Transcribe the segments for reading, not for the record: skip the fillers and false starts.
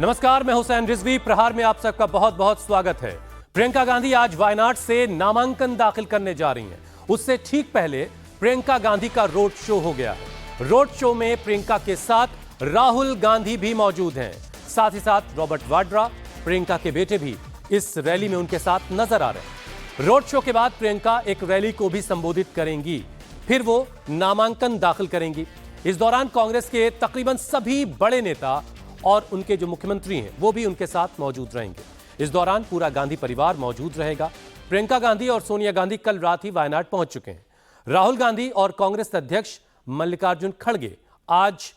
नमस्कार, मैं हुसैन रिजवी। प्रहार में आप सबका बहुत बहुत स्वागत है। प्रियंका गांधी आज वायनाड से नामांकन दाखिल करने जा रही हैं। उससे ठीक पहले प्रियंका गांधी का रोड शो हो गया है। रोड शो में प्रियंका के साथ राहुल गांधी भी मौजूद हैं। साथ ही साथ रॉबर्ट वाड्रा, प्रियंका के बेटे भी इस रैली में उनके साथ नजर आ रहे हैं। रोड शो के बाद प्रियंका एक रैली को भी संबोधित करेंगी, फिर वो नामांकन दाखिल करेंगी। इस दौरान कांग्रेस के तकरीबन सभी बड़े नेता और उनके जो मुख्यमंत्री हैं वो भी उनके साथ मौजूद रहेंगे। इस दौरान पूरा गांधी परिवार मौजूद रहेगा। प्रियंका गांधी और सोनिया गांधी कल रात ही वायनाड पहुंच चुके हैं। राहुल गांधी और कांग्रेस अध्यक्ष मल्लिकार्जुन खड़गे आज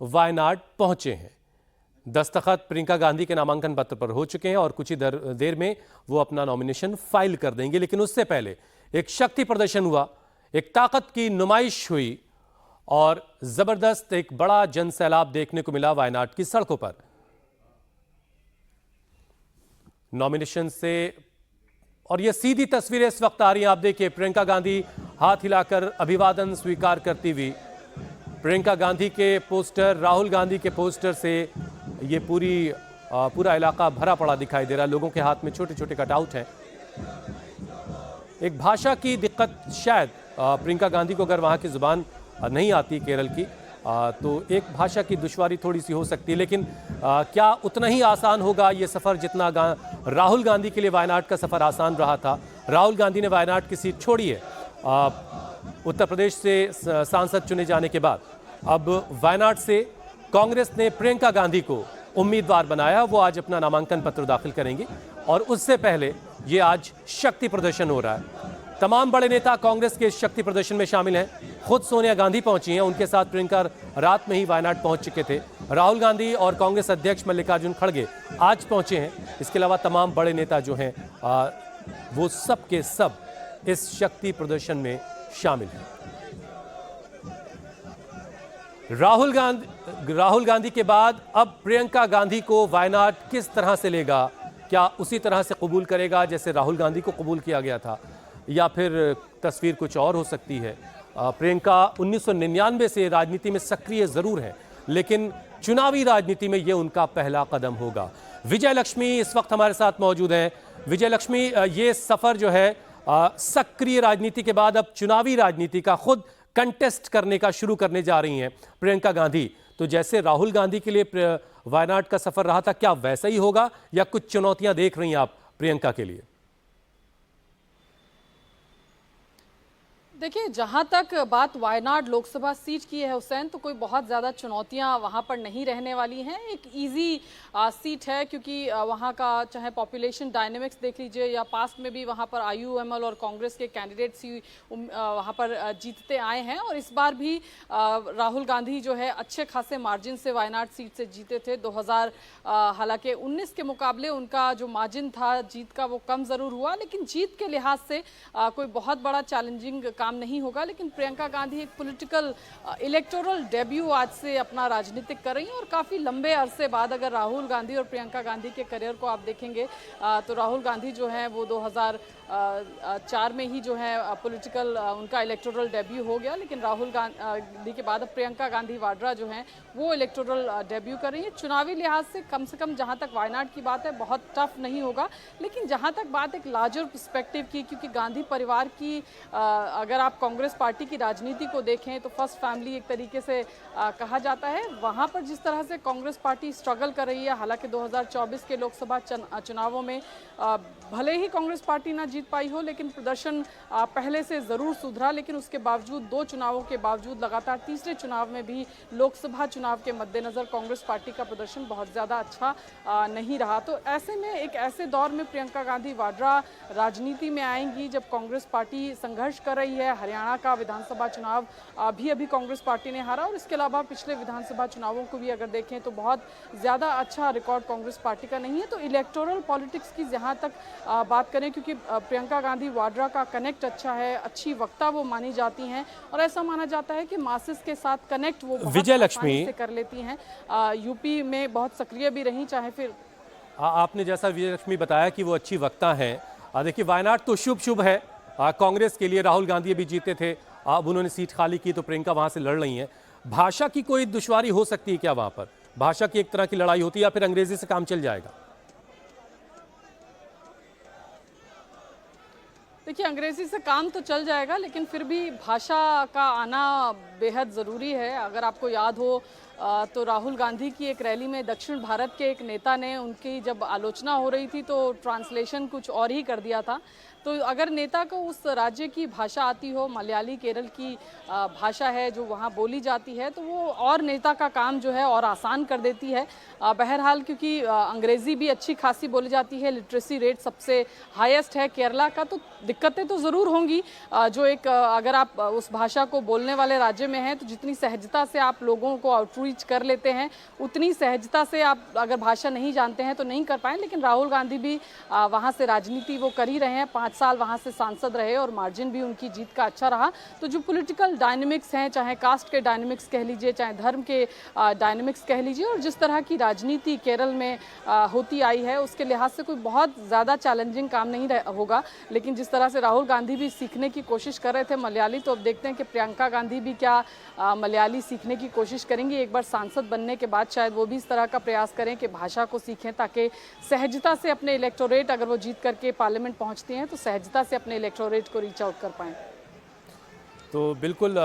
वायनाड पहुंचे हैं। दस्तखत प्रियंका गांधी के नामांकन पत्र पर हो चुके हैं और कुछ ही देर में वो अपना नॉमिनेशन फाइल कर देंगे। लेकिन उससे पहले एक शक्ति प्रदर्शन हुआ, एक ताकत की नुमाइश हुई और जबरदस्त एक बड़ा जनसैलाब देखने को मिला वायनाड की सड़कों पर। नॉमिनेशन से और ये सीधी तस्वीरें इस वक्त आ रही हैं। आप देखिए, प्रियंका गांधी हाथ हिलाकर अभिवादन स्वीकार करती हुई, प्रियंका गांधी के पोस्टर, राहुल गांधी के पोस्टर से ये पूरा इलाका भरा पड़ा दिखाई दे रहा है। लोगों के हाथ में छोटे छोटे कटआउट हैं। एक भाषा की दिक्कत शायद प्रियंका गांधी को, अगर वहां की जुबान नहीं आती केरल की, तो एक भाषा की दुश्वारी थोड़ी सी हो सकती है। लेकिन क्या उतना ही आसान होगा ये सफ़र जितना राहुल गांधी के लिए वायनाड का सफ़र आसान रहा था? राहुल गांधी ने वायनाड की सीट छोड़ी है उत्तर प्रदेश से सांसद चुने जाने के बाद। अब वायनाड से कांग्रेस ने प्रियंका गांधी को उम्मीदवार बनाया। वो आज अपना नामांकन पत्र दाखिल करेंगी और उससे पहले ये आज शक्ति प्रदर्शन हो रहा है। तमाम बड़े नेता कांग्रेस के शक्ति प्रदर्शन में शामिल हैं। खुद सोनिया गांधी पहुंची हैं, उनके साथ प्रियंका रात में ही वायनाड पहुंच चुके थे। राहुल गांधी और कांग्रेस अध्यक्ष मल्लिकार्जुन खड़गे आज पहुंचे हैं। इसके अलावा तमाम बड़े नेता जो हैं वो सब के सब इस शक्ति प्रदर्शन में शामिल हैं। राहुल गांधी के बाद अब प्रियंका गांधी को वायनाड किस तरह से लेगा? क्या उसी तरह से कबूल करेगा जैसे राहुल गांधी को कबूल किया गया था, या फिर तस्वीर कुछ और हो सकती है? प्रियंका 1999 से राजनीति में सक्रिय जरूर है, लेकिन चुनावी राजनीति में यह उनका पहला कदम होगा। विजय लक्ष्मी इस वक्त हमारे साथ मौजूद हैं। विजय लक्ष्मी, ये सफर जो है सक्रिय राजनीति के बाद अब चुनावी राजनीति का खुद कंटेस्ट करने का शुरू करने जा रही हैं प्रियंका गांधी। तो जैसे राहुल गांधी के लिए वायनाड का सफर रहा था, क्या वैसा ही होगा या कुछ चुनौतियां देख रही हैं आप प्रियंका के लिए? देखिए, जहां तक बात वायनाड लोकसभा सीट की है हुसैन, तो कोई बहुत ज़्यादा चुनौतियां वहां पर नहीं रहने वाली हैं। एक इजी सीट है, क्योंकि वहां का चाहे पॉपुलेशन डायनेमिक्स देख लीजिए या पास्ट में भी वहां पर आईयूएमएल और कांग्रेस के कैंडिडेट्स ही वहां पर जीतते आए हैं। और इस बार भी राहुल गांधी जो है अच्छे खासे मार्जिन से वायनाड सीट से जीते थे। 2000 हालांकि 19 के मुकाबले उनका जो मार्जिन था जीत का वो कम ज़रूर हुआ, लेकिन जीत के लिहाज से कोई बहुत बड़ा चैलेंजिंग काम नहीं होगा। लेकिन प्रियंका गांधी एक पॉलिटिकल इलेक्टोरल डेब्यू आज से अपना राजनीतिक कर रही हैं और काफ़ी लंबे अरसे बाद अगर राहुल गांधी और प्रियंका गांधी के करियर को आप देखेंगे तो राहुल गांधी जो है वो 2004 में ही जो है पॉलिटिकल उनका इलेक्टोरल डेब्यू हो गया। लेकिन राहुल गांधी के बाद अब प्रियंका गांधी वाड्रा जो हैं वो इलेक्टोरल डेब्यू कर रही है। चुनावी लिहाज से कम जहां तक वायनाड की बात है बहुत टफ नहीं होगा। लेकिन जहां तक बात एक लार्जर पर्सपेक्टिव की, क्योंकि गांधी परिवार की अगर आप कांग्रेस पार्टी की राजनीति को देखें तो फर्स्ट फैमिली एक तरीके से कहा जाता है। वहां पर जिस तरह से कांग्रेस पार्टी स्ट्रगल कर रही है, हालांकि 2024 के लोकसभा चुनावों में भले ही कांग्रेस पार्टी ना जीत पाई हो, लेकिन प्रदर्शन पहले से ज़रूर सुधरा। लेकिन उसके बावजूद 2 चुनावों के बावजूद लगातार तीसरे चुनाव में भी लोकसभा चुनाव के मद्देनज़र कांग्रेस पार्टी का प्रदर्शन बहुत ज़्यादा अच्छा नहीं रहा। तो ऐसे में एक ऐसे दौर में प्रियंका गांधी वाड्रा राजनीति में आएंगी जब कांग्रेस पार्टी संघर्ष कर रही है। हरियाणा का विधानसभा चुनाव अभी कांग्रेस पार्टी ने हारा, और इसके अलावा पिछले विधानसभा चुनावों को भी अगर देखें तो बहुत ज़्यादा अच्छा रिकॉर्ड कांग्रेस पार्टी का नहीं है। तो इलेक्टोरल पॉलिटिक्स की जहाँ तक बात करें, क्योंकि प्रियंका गांधी वाड्रा का कनेक्ट अच्छा है, अच्छी वक्ता वो मानी जाती हैं और ऐसा माना जाता है कि मासेस के साथ कनेक्ट वो विजय लक्ष्मी से कर लेती हैं। यूपी में बहुत सक्रिय भी रही, चाहे फिर आपने जैसा विजय लक्ष्मी बताया कि वो अच्छी वक्ता है। देखिए, वायनाड तो शुभ है कांग्रेस के लिए। राहुल गांधी भी जीते थे, अब उन्होंने सीट खाली की तो प्रियंका वहां से लड़ रही हैं। भाषा की कोई दुश्वारी हो सकती है क्या वहां पर? भाषा की एक तरह की लड़ाई होती है या फिर अंग्रेजी से काम चल जाएगा? देखिए, अंग्रेजी से काम तो चल जाएगा, लेकिन फिर भी भाषा का आना बेहद ज़रूरी है। अगर आपको याद हो तो राहुल गांधी की एक रैली में दक्षिण भारत के एक नेता ने उनकी जब आलोचना हो रही थी तो ट्रांसलेशन कुछ और ही कर दिया था। तो अगर नेता को उस राज्य की भाषा आती हो, मलयाली केरल की भाषा है जो वहाँ बोली जाती है, तो वो और नेता का काम जो है और आसान कर देती है। बहरहाल क्योंकि अंग्रेज़ी भी अच्छी खासी बोली जाती है, लिटरेसी रेट सबसे हाईएस्ट है केरला का, तो दिक्कतें तो ज़रूर होंगी। जो एक अगर आप उस भाषा को बोलने वाले राज्य में हैं तो जितनी सहजता से आप लोगों को आउटरीच कर लेते हैं, उतनी सहजता से आप अगर भाषा नहीं जानते हैं तो नहीं कर पाए। लेकिन राहुल गांधी भी वहाँ से राजनीति वो कर ही रहे हैं, 5 साल वहाँ से सांसद रहे और मार्जिन भी उनकी जीत का अच्छा रहा। तो जो पॉलिटिकल डायनेमिक्स हैं, चाहे कास्ट के डायनेमिक्स कह लीजिए, चाहे धर्म के डायनेमिक्स कह लीजिए, और जिस तरह की राजनीति केरल में होती आई है, उसके लिहाज से कोई बहुत ज़्यादा चैलेंजिंग काम नहीं होगा। लेकिन जिस तरह से राहुल गांधी भी सीखने की कोशिश कर रहे थे मलयाली, तो अब देखते हैं कि प्रियंका गांधी भी क्या मलयाली सीखने की कोशिश करेंगी। एक बार सांसद बनने के बाद शायद वो भी इस तरह का प्रयास करें कि भाषा को सीखें, ताकि सहजता से अपने इलेक्टोरेट, अगर वो जीत करके पार्लियामेंट पहुंचती हैं तो सहजता से अपने इलेक्टोरेट को रीच आउट कर पाएं। तो बिल्कुल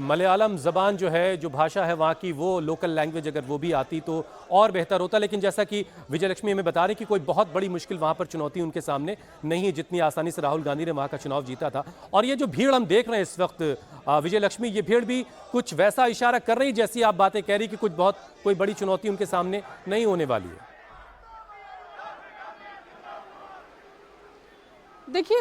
मलयालम ज़बान जो है, जो भाषा है वहाँ की, वो लोकल लैंग्वेज अगर वो भी आती तो और बेहतर होता। लेकिन जैसा कि विजय लक्ष्मी हमें बता रहे कि कोई बहुत बड़ी मुश्किल वहाँ पर चुनौती उनके सामने नहीं है, जितनी आसानी से राहुल गांधी ने वहाँ का चुनाव जीता था। और ये जो भीड़ हम देख रहे हैं इस वक्त विजय लक्ष्मी, ये भीड़ भी कुछ वैसा इशारा कर रही, जैसी आप बातें कह रही कि कुछ बहुत कोई बड़ी चुनौती उनके सामने नहीं होने वाली है। देखिए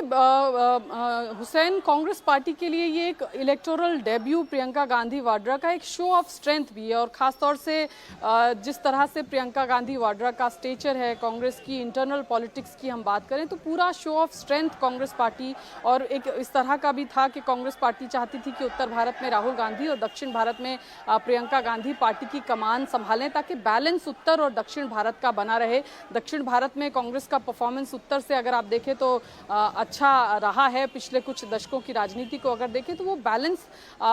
हुसैन, कांग्रेस पार्टी के लिए ये एक इलेक्टोरल डेब्यू प्रियंका गांधी वाड्रा का एक शो ऑफ स्ट्रेंथ भी है। और ख़ास तौर से जिस तरह से प्रियंका गांधी वाड्रा का स्टेचर है, कांग्रेस की इंटरनल पॉलिटिक्स की हम बात करें तो पूरा show off strength Congress party, और एक इस तरह का भी था कि कांग्रेस पार्टी चाहती थी कि उत्तर भारत में राहुल गांधी और दक्षिण भारत में प्रियंका गांधी पार्टी की कमान संभालें, ताकि बैलेंस उत्तर और दक्षिण भारत का बना रहे। दक्षिण भारत में कांग्रेस का परफॉर्मेंस उत्तर से अगर आप देखें तो अच्छा रहा है। पिछले कुछ दशकों की राजनीति को अगर देखें तो वो बैलेंस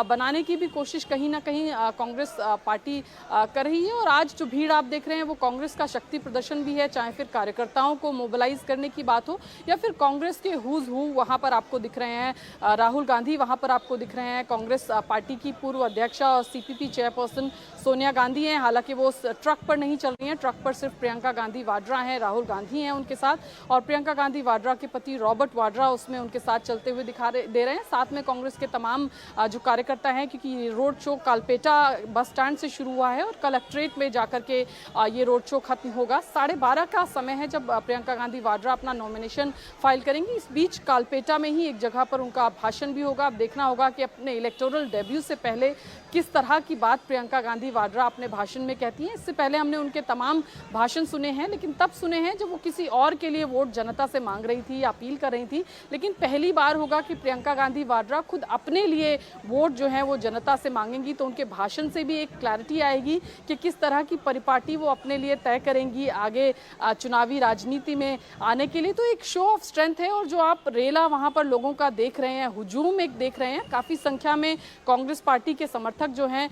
बनाने की भी कोशिश कहीं ना कहीं कांग्रेस पार्टी कर रही है। और आज जो भीड़ आप देख रहे हैं वो कांग्रेस का शक्ति प्रदर्शन भी है, चाहे फिर कार्यकर्ताओं को मोबिलाइज करने की बात हो या फिर कांग्रेस के हुज हू वहाँ पर आपको दिख रहे हैं। राहुल गांधी वहाँ पर आपको दिख रहे हैं, कांग्रेस पार्टी की पूर्व अध्यक्षा और सीपीपी चेयरपर्सन सोनिया गांधी हैं। हालांकि वो ट्रक पर नहीं चल रही हैं, ट्रक पर सिर्फ प्रियंका गांधी वाड्रा हैं, राहुल गांधी हैं उनके साथ, और प्रियंका गांधी वाड्रा के पति रॉबर्ट वाड्रा उसमें उनके साथ चलते हुए दे रहे हैं। साथ में कांग्रेस के तमाम जो कार्यकर्ता हैं, क्योंकि road show Kalpetta bus stand से शुरू हुआ है और कलेक्ट्रेट में जाकर के ये रोड शो खत्म होगा। 12:30 का समय है जब प्रियंका गांधी वाड्रा अपना नॉमिनेशन फाइल करेंगी। इस बीच कालपेटा में ही एक जगह पर उनका भाषण भी होगा। अब देखना होगा कि अपने इलेक्टोरल डेब्यू से पहले किस तरह की बात प्रियंका गांधी वाड्रा अपने भाषण में कहती हैं। इससे पहले हमने उनके तमाम भाषण सुने हैं, लेकिन तब सुने हैं जब वो किसी और के लिए वोट जनता से मांग रही थी या अपील कर रही थी। लेकिन पहली बार होगा कि प्रियंका गांधी वाड्रा खुद अपने लिए वोट जो है वो जनता से मांगेंगी, तो उनके भाषण से भी एक क्लैरिटी आएगी कि किस तरह की परिपाटी वो अपने लिए तय करेंगी आगे चुनावी राजनीति में आने के लिए। तो एक शो ऑफ स्ट्रेंथ है। और जो आप रेला वहां पर लोगों का देख रहे हैं, हुजूम एक देख रहे हैं, काफी संख्या में कांग्रेस पार्टी के समर्थक जो हैं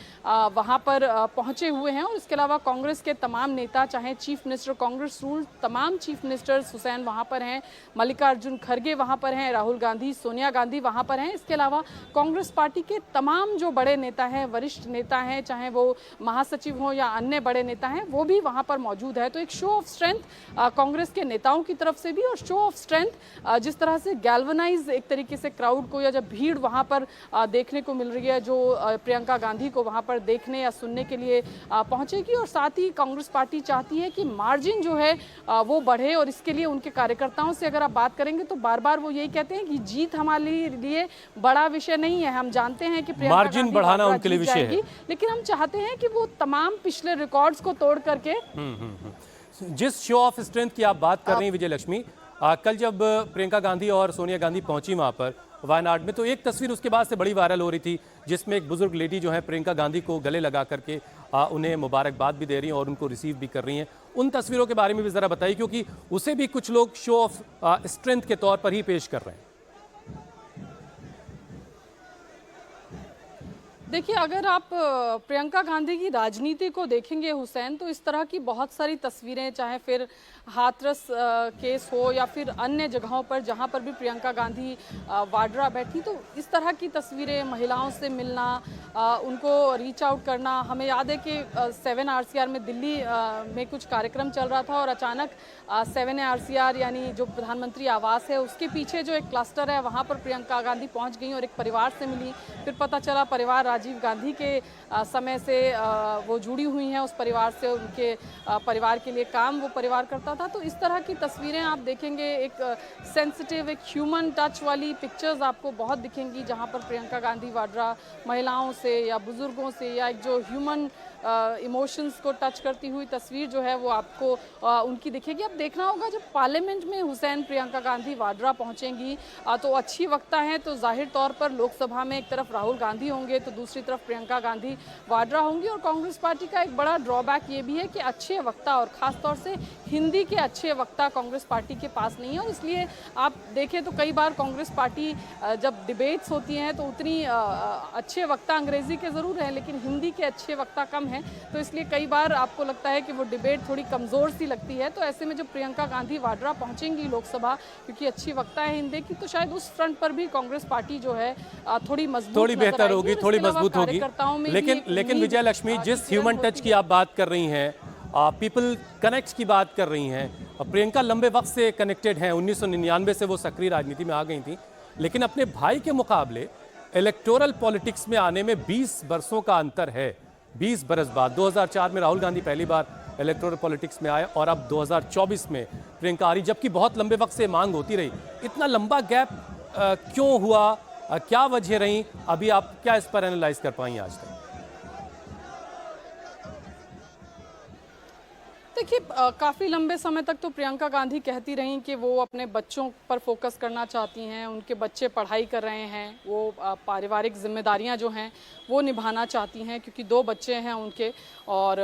वहां पर पहुंचे हुए हैं। और इसके अलावा कांग्रेस के तमाम नेता, चाहे चीफ मिनिस्टर, कांग्रेस रूल तमाम चीफ मिनिस्टर्स हुसैन वहां पर हैं, मल्लिकार्जुन खड़गे वहां पर हैं, राहुल गांधी, सोनिया गांधी वहां पर हैं। इसके अलावा कांग्रेस पार्टी के तमाम जो बड़े नेता हैं, वरिष्ठ नेता हैं, चाहे वो महासचिव हो या अन्य बड़े नेता हैं, वो भी वहां पर मौजूद है। तो एक शो ऑफ स्ट्रेंथ कांग्रेस के नेताओं की तरफ से भी, और शो ऑफ स्ट्रेंथ जिस तरह से गैल्वनाइज एक तरीके से क्राउड को, या जब भीड़ वहां पर देखने को मिल रही है जो प्रियंका गांधी को वहां पर देखने या सुनने के लिए पहुंचेगी। और साथ ही कांग्रेस पार्टी चाहती है कि मार्जिन जो है वो बढ़े, और इसके लिए उनके कार्यकर्ताओं से अगर आप बात करेंगे तो बार बार वो यही कहते हैं कि जीत हमारे लिए बड़ा विषय नहीं है। हम जानते हैं कि प्रियंका मार्जिन बढ़ाना उनके लिए विषय है, लेकिन हम चाहते हैं कि वो तमाम पिछले रिकॉर्ड्स को तोड़ करके जिस शो ऑफ स्ट्रेंथ की आप बात कर रही हैं विजय लक्ष्मी, कल जब प्रियंका गांधी और सोनिया गांधी पहुंची वहां पर वायनाड में, तो एक तस्वीर उसके बाद से बड़ी वायरल हो रही थी, जिसमें एक बुजुर्ग लेडी जो है प्रियंका गांधी को गले लगा करके उन्हें मुबारकबाद भी दे रही हैं और उनको रिसीव भी कर रही हैं। उन तस्वीरों के बारे में भी ज़रा बताइए, क्योंकि उसे भी कुछ लोग शो ऑफ स्ट्रेंथ के तौर पर ही पेश कर रहे हैं। देखिए, अगर आप प्रियंका गांधी की राजनीति को देखेंगे हुसैन, तो इस तरह की बहुत सारी तस्वीरें, चाहे फिर हाथरस केस हो या फिर अन्य जगहों पर जहां पर भी प्रियंका गांधी वाड्रा बैठी, तो इस तरह की तस्वीरें, महिलाओं से मिलना, उनको रीच आउट करना। हमें याद है कि 7 RCR में दिल्ली में कुछ कार्यक्रम चल रहा था और अचानक 7 RCR यानी जो प्रधानमंत्री आवास है उसके पीछे जो एक क्लस्टर है वहां पर प्रियंका गांधी पहुंच गई और एक परिवार से मिली। फिर पता चला परिवार राजीव गांधी के समय से वो जुड़ी हुई हैं, उस परिवार से, उनके परिवार के लिए काम वो परिवार करता था। तो इस तरह की तस्वीरें आप देखेंगे, एक सेंसिटिव, एक ह्यूमन टच वाली पिक्चर्स आपको बहुत दिखेंगी, जहां पर प्रियंका गांधी वाड्रा महिलाओं से या बुजुर्गों से या एक जो ह्यूमन इमोशंस को टच करती हुई तस्वीर जो है वो आपको उनकी दिखेगी। अब देखना होगा जब पार्लियामेंट में हुसैन प्रियंका गांधी वाड्रा पहुंचेंगी तो अच्छी वक्ता हैं, तो जाहिर तौर पर लोकसभा में एक तरफ राहुल गांधी होंगे तो दूसरी तरफ प्रियंका गांधी वाड्रा होंगी। और कांग्रेस पार्टी का एक बड़ा ड्रॉबैक ये भी है कि अच्छे वक्ता और खासतौर से हिंदी के अच्छे वक्ता कांग्रेस पार्टी के पास नहीं है। और इसलिए आप देखें तो कई बार कांग्रेस पार्टी जब डिबेट्स होती हैं तो उतनी अच्छे वक्ता अंग्रेजी के ज़रूर हैं लेकिन हिंदी के अच्छे वक्ता कम हैं, तो इसलिए कई बार आपको लगता है कि वो डिबेट थोड़ी कमज़ोर सी लगती है। तो ऐसे में जब प्रियंका गांधी वाड्रा पहुंचेंगी लोकसभा, क्योंकि अच्छी वक्ता है हिंदी की, तो शायद उस फ्रंट पर भी कांग्रेस पार्टी जो है थोड़ी मजबूत, थोड़ी बेहतर होगी, थोड़ी मजबूत होगी। लेकिन लेकिन विजय लक्ष्मी, जिस ह्यूमन टच की आप बात कर रही हैं, पीपल कनेक्ट की बात कर रही हैं, प्रियंका लंबे वक्त से कनेक्टेड हैं। 1999 से वो सक्रिय राजनीति में आ गई थी, लेकिन अपने भाई के मुकाबले इलेक्टोरल पॉलिटिक्स में आने में 20 बरसों का अंतर है। 20 बरस बाद 2004 में राहुल गांधी पहली बार इलेक्टोरल पॉलिटिक्स में आए और अब 2024 में प्रियंका आ रही, जबकि बहुत लंबे वक्त से मांग होती रही। इतना लंबा गैप क्यों हुआ, क्या वजह रही, अभी आप क्या इस पर एनालाइज कर पाई आज तक? देखिए, काफ़ी लंबे समय तक तो प्रियंका गांधी कहती रहीं कि वो अपने बच्चों पर फोकस करना चाहती हैं, उनके बच्चे पढ़ाई कर रहे हैं, वो पारिवारिक जिम्मेदारियां जो हैं वो निभाना चाहती हैं, क्योंकि 2 बच्चे हैं उनके। और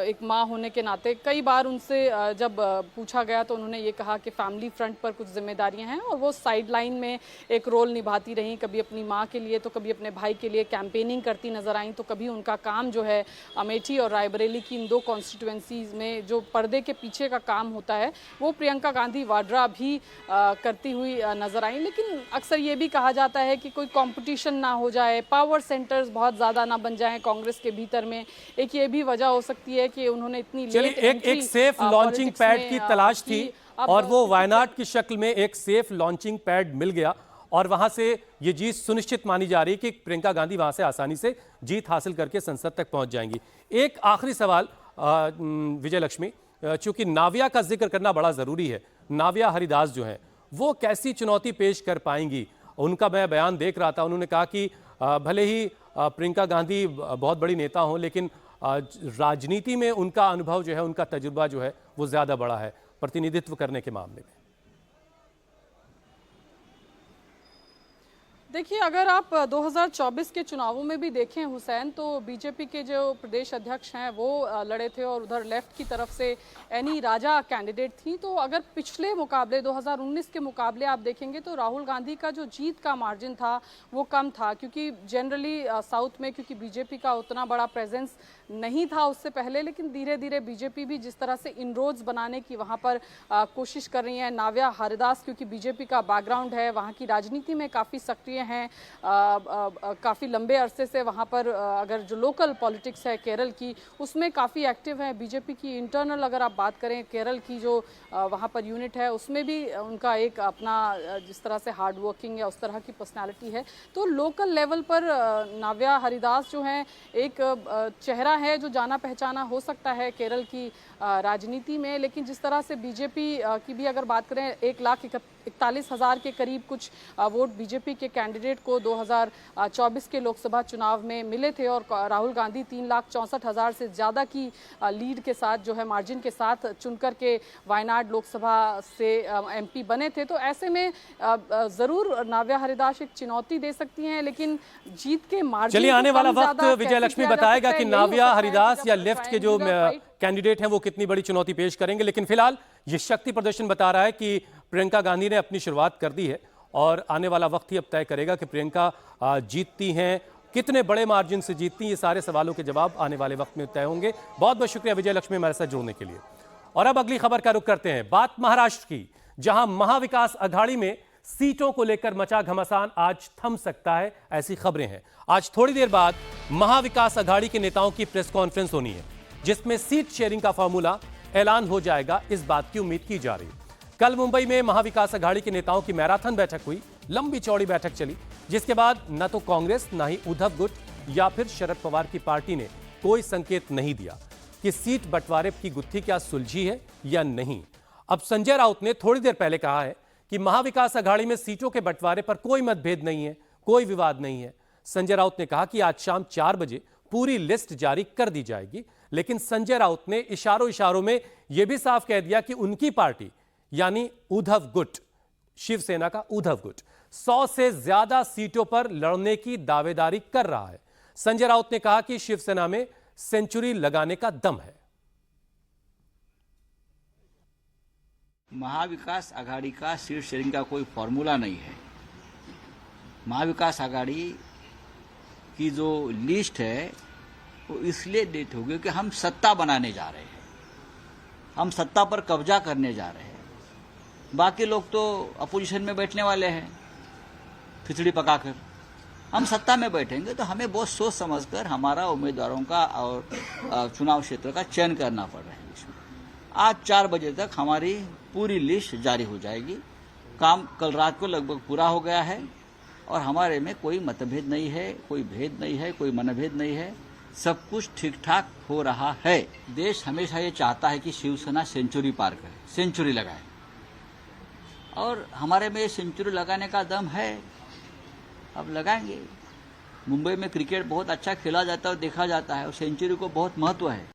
एक माँ होने के नाते कई बार उनसे जब पूछा गया तो उन्होंने ये कहा कि फैमिली फ्रंट पर कुछ जिम्मेदारियां हैं और वो साइड लाइन में एक रोल निभाती रहीं, कभी अपनी माँ के लिए तो कभी अपने भाई के लिए कैंपेनिंग करती नजर आई। तो कभी उनका काम जो है अमेठी और रायबरेली की इन 2 कॉन्स्टिट्यूएंसीज में जो पर्दे के पीछे का काम होता है वो प्रियंका गांधी वाड्रा भी करती हुई नजर आई। लेकिन अक्सर ये भी कहा जाता है कि कोई कंपटीशन ना हो जाए, पावर सेंटर्स बहुत ज़्यादा ना बन जाएं कांग्रेस के भीतर में। एक ये भी वजह हो सकती है कि उन्होंने इतनी लेट एक सेफ लॉन्चिंग पैड की तलाश थी और वो वायनाड की शक्ल में एक सेफ लॉन्चिंग पैड मिल गया और वहां से ये जीत सुनिश्चित मानी जा रही है कि प्रियंका गांधी वहां से आसानी से जीत हासिल करके संसद तक पहुंच जाएंगी। एक आखिरी सवाल विजय लक्ष्मी, चूंकि नाविया का जिक्र करना बड़ा जरूरी है। नाविया हरिदास जो हैं वो कैसी चुनौती पेश कर पाएंगी? उनका मैं बयान देख रहा था, उन्होंने कहा कि भले ही प्रियंका गांधी बहुत बड़ी नेता हों लेकिन राजनीति में उनका अनुभव जो है, उनका तजुर्बा जो है वो ज्यादा बड़ा है प्रतिनिधित्व करने के मामले में। देखिए, अगर आप 2024 के चुनावों में भी देखें हुसैन, तो बीजेपी के जो प्रदेश अध्यक्ष हैं वो लड़े थे और उधर लेफ्ट की तरफ से एनी राजा कैंडिडेट थी। तो अगर पिछले मुकाबले 2019 के मुकाबले आप देखेंगे तो राहुल गांधी का जो जीत का मार्जिन था वो कम था, क्योंकि जनरली साउथ में क्योंकि बीजेपी का उतना बड़ा प्रेजेंस नहीं था उससे पहले, लेकिन धीरे धीरे बीजेपी भी जिस तरह से इनरोड्स बनाने की वहाँ पर कोशिश कर रही है। नाविया हरिदास क्योंकि बीजेपी का बैकग्राउंड है, वहाँ की राजनीति में काफ़ी सक्रिय हैं, काफ़ी लंबे अरसे से वहाँ पर अगर जो लोकल पॉलिटिक्स है केरल की उसमें काफ़ी एक्टिव है। बीजेपी की इंटरनल अगर आप बात करें केरल की जो वहाँ पर यूनिट है उसमें भी उनका एक अपना जिस तरह से हार्ड वर्किंग या उस तरह की पर्सनालिटी है। तो लोकल लेवल पर नाविया हरिदास जो हैं एक चेहरा है जो जाना पहचाना हो सकता है केरल की राजनीति में। लेकिन जिस तरह से बीजेपी की भी अगर बात करें 1,41,000 के करीब कुछ वोट बीजेपी के कैंडिडेट को 2024 के लोकसभा चुनाव में मिले थे और राहुल गांधी 3,64,000 से ज़्यादा की लीड के साथ जो है मार्जिन के साथ चुनकर के वायनाड लोकसभा से एमपी बने थे। तो ऐसे में ज़रूर नाविया हरिदास एक चुनौती दे सकती हैं, लेकिन जीत के मार्जिन चलिए आने वाला वक्त विजय लक्ष्मी बताएगा कि नाविया हरिदास या लेफ्ट के जो कैंडिडेट हैं वो कितनी बड़ी चुनौती पेश करेंगे। लेकिन फिलहाल ये शक्ति प्रदर्शन बता रहा है कि प्रियंका गांधी ने अपनी शुरुआत कर दी है और आने वाला वक्त ही अब तय करेगा कि प्रियंका जीतती हैं कितने बड़े मार्जिन से जीतती, ये सारे सवालों के जवाब आने वाले वक्त में तय होंगे। बहुत बहुत शुक्रिया विजय लक्ष्मी हमारे साथ जुड़ने के लिए। और अब अगली खबर का रुख करते हैं। बात महाराष्ट्र की, जहां महाविकास अघाड़ी में सीटों को लेकर मचा घमासान आज थम सकता है, ऐसी खबरें हैं। आज थोड़ी देर बाद महाविकास अघाड़ी के नेताओं की प्रेस कॉन्फ्रेंस होनी है, जिसमें सीट शेयरिंग का फॉर्मूला ऐलान हो जाएगा, इस बात की उम्मीद की जा रही है। कल मुंबई में महाविकास अघाड़ी के नेताओं की मैराथन बैठक हुई, लंबी चौड़ी बैठक चली, जिसके बाद न तो कांग्रेस, न ही उद्धव गुट या फिर शरद पवार की पार्टी ने कोई संकेत नहीं दिया कि सीट बंटवारे की गुत्थी क्या सुलझी है या नहीं। अब संजय राउत ने थोड़ी देर पहले कहा है कि महाविकास अघाड़ी में सीटों के बंटवारे पर कोई मतभेद नहीं है, कोई विवाद नहीं है। संजय राउत ने कहा कि आज शाम 4 बजे पूरी लिस्ट जारी कर दी जाएगी, लेकिन संजय राउत ने इशारों में यह भी साफ कह दिया कि उनकी पार्टी यानी उद्धव गुट, शिवसेना का उद्धव गुट 100 से ज्यादा सीटों पर लड़ने की दावेदारी कर रहा है। संजय राउत ने कहा कि शिवसेना में सेंचुरी लगाने का दम है। महाविकास आघाड़ी का सीट शेयरिंग का कोई फॉर्मूला नहीं है। महाविकास आघाड़ी की जो लिस्ट है वो इसलिए डेट होगी कि हम सत्ता बनाने जा रहे हैं, हम सत्ता पर कब्जा करने जा रहे हैं। बाकी लोग तो अपोजिशन में बैठने वाले हैं खिचड़ी पकाकर। हम सत्ता में बैठेंगे तो हमें बहुत सोच समझकर हमारा उम्मीदवारों का और चुनाव क्षेत्र का चयन करना पड़ रहा है। इसमें आज 4 बजे तक हमारी पूरी लिस्ट जारी हो जाएगी। काम कल रात को लगभग पूरा हो गया है और हमारे में कोई मतभेद नहीं है, कोई भेद नहीं है, कोई मनभेद नहीं है। सब कुछ ठीक ठाक हो रहा है। देश हमेशा ये चाहता है कि शिवसेना सेंचुरी पार करे, सेंचुरी लगाए, और हमारे में सेंचुरी लगाने का दम है। अब लगाएंगे। मुंबई में क्रिकेट बहुत अच्छा खेला जाता है और देखा जाता है, और सेंचुरी को बहुत महत्व है।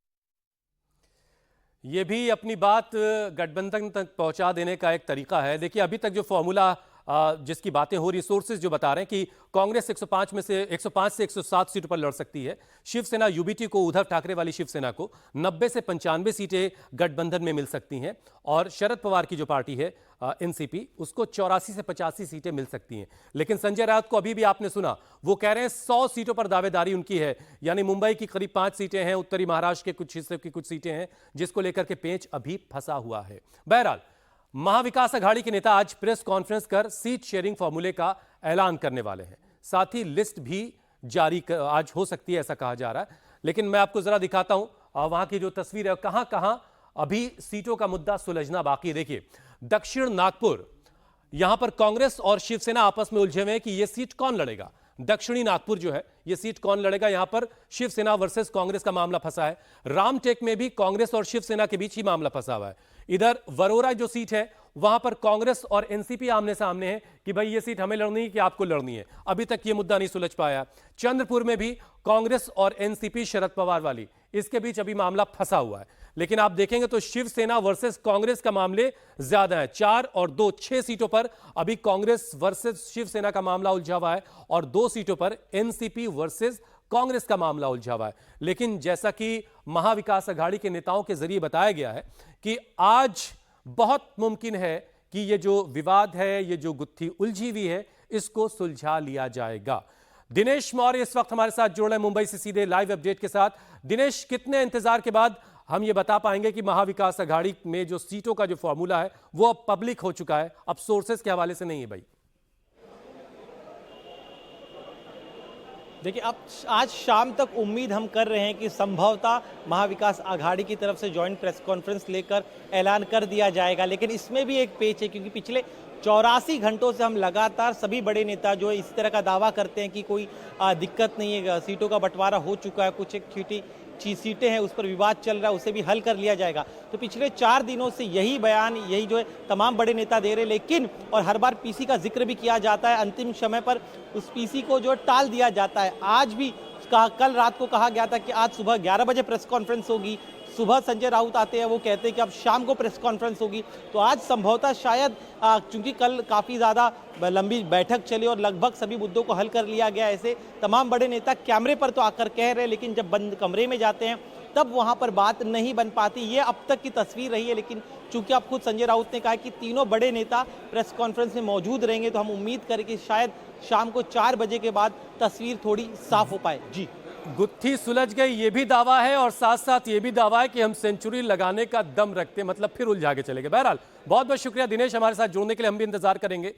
ये भी अपनी बात गठबंधन तक पहुंचा देने का एक तरीका है। देखिए, अभी तक जो फॉर्मूला जिसकी बातें हो रही, सोर्सेज जो बता रहे हैं कि कांग्रेस 105 से 107 सीटों पर लड़ सकती है। शिवसेना यूबीटी को, उद्धव ठाकरे वाली शिवसेना को 90 से 95 सीटें गठबंधन में मिल सकती हैं, और शरद पवार की जो पार्टी है एनसीपी, उसको 84 से 85 सीटें मिल सकती हैं। लेकिन संजय राउत को अभी भी आपने सुना, वो कह रहे हैं 100 सीटों पर दावेदारी उनकी है, यानी मुंबई की करीब 5 सीटें हैं, उत्तरी महाराष्ट्र के कुछ हिस्से की कुछ सीटें हैं, जिसको लेकर के पेंच अभी फंसा हुआ है। बहरहाल, महाविकास अघाड़ी के नेता आज प्रेस कॉन्फ्रेंस कर सीट शेयरिंग फॉर्मूले का ऐलान करने वाले हैं। साथ ही लिस्ट भी जारी आज हो सकती है, ऐसा कहा जा रहा है। लेकिन मैं आपको जरा दिखाता हूं वहां की जो तस्वीर है, कहां कहां अभी सीटों का मुद्दा सुलझना बाकी है। देखिए, दक्षिण नागपुर, यहां पर कांग्रेस और शिवसेना आपस में उलझे हुए हैं कि यह सीट कौन लड़ेगा। दक्षिणी नागपुर जो है, यह सीट कौन लड़ेगा, यहां पर शिवसेना वर्सेस कांग्रेस का मामला फंसा है। रामटेक में भी कांग्रेस और शिवसेना के बीच ही मामला फंसा हुआ है। इधर वरोरा जो सीट है, वहां पर कांग्रेस और एनसीपी आमने सामने है कि भाई ये सीट हमें लड़नी है कि आपको लड़नी है। अभी तक ये मुद्दा नहीं सुलझ पाया। चंद्रपुर में भी कांग्रेस और एनसीपी शरद पवार वाली, इसके बीच अभी मामला फंसा हुआ है। लेकिन आप देखेंगे तो शिवसेना वर्सेस कांग्रेस का मामले ज्यादा है। 4 और 2, 6 सीटों पर अभी कांग्रेस वर्सेस शिवसेना का मामला उलझा हुआ है, और 2 सीटों पर एनसीपी वर्सेस कांग्रेस का मामला उलझा हुआ है। लेकिन जैसा कि महाविकास अघाड़ी के नेताओं के जरिए बताया गया है कि आज बहुत मुमकिन है कि ये जो विवाद है, ये जो गुत्थी उलझी हुई है, इसको सुलझा लिया जाएगा। दिनेश मौर्य इस वक्त हमारे साथ जुड़ रहे हैं मुंबई से सीधे लाइव अपडेट के साथ। दिनेश, कितने इंतजार के बाद हम ये बता पाएंगे कि महाविकास अघाड़ी में जो सीटों का जो फॉर्मूला है वो अब पब्लिक हो चुका है, अब सोर्सेस के हवाले से नहीं है भाई? देखिए, अब आज शाम तक उम्मीद हम कर रहे हैं कि संभवतः महाविकास आघाड़ी की तरफ से जॉइंट प्रेस कॉन्फ्रेंस लेकर ऐलान कर दिया जाएगा। लेकिन इसमें भी एक पेच है, क्योंकि पिछले 84 घंटों से हम लगातार सभी बड़े नेता जो इस तरह का दावा करते हैं कि कोई दिक्कत नहीं है, सीटों का बंटवारा हो चुका है, कुछ एक छोटी सीटें हैं उस पर विवाद चल रहा है, उसे भी हल कर लिया जाएगा। तो पिछले 4 दिनों से यही बयान, यही जो है तमाम बड़े नेता दे रहे हैं। लेकिन और हर बार पीसी का जिक्र भी किया जाता है, अंतिम समय पर उस पीसी को जो टाल दिया जाता है। आज भी कल रात को कहा गया था कि आज सुबह 11 बजे प्रेस कॉन्फ्रेंस होगी। सुबह संजय राउत आते हैं, वो कहते हैं कि अब शाम को प्रेस कॉन्फ्रेंस होगी। तो आज संभवतः शायद चूंकि कल काफ़ी ज़्यादा लंबी बैठक चली और लगभग सभी मुद्दों को हल कर लिया गया, ऐसे तमाम बड़े नेता कैमरे पर तो आकर कह रहे हैं, लेकिन जब बंद कमरे में जाते हैं तब वहां पर बात नहीं बन पाती। ये अब तक की तस्वीर रही है, लेकिन चूंकि अब खुद संजय राउत ने कहा कि तीनों बड़े नेता प्रेस कॉन्फ्रेंस में मौजूद रहेंगे, तो हम उम्मीद करें कि शायद शाम को 4 बजे के बाद तस्वीर थोड़ी साफ हो पाए। जी, गुत्थी सुलझ गई, ये भी दावा है और साथ साथ ये भी दावा है कि हम सेंचुरी लगाने का दम रखते हैं, मतलब फिर उलझा के चले गए। बहरहाल बहुत बहुत शुक्रिया दिनेश, हमारे साथ जुड़ने के लिए। हम भी इंतजार करेंगे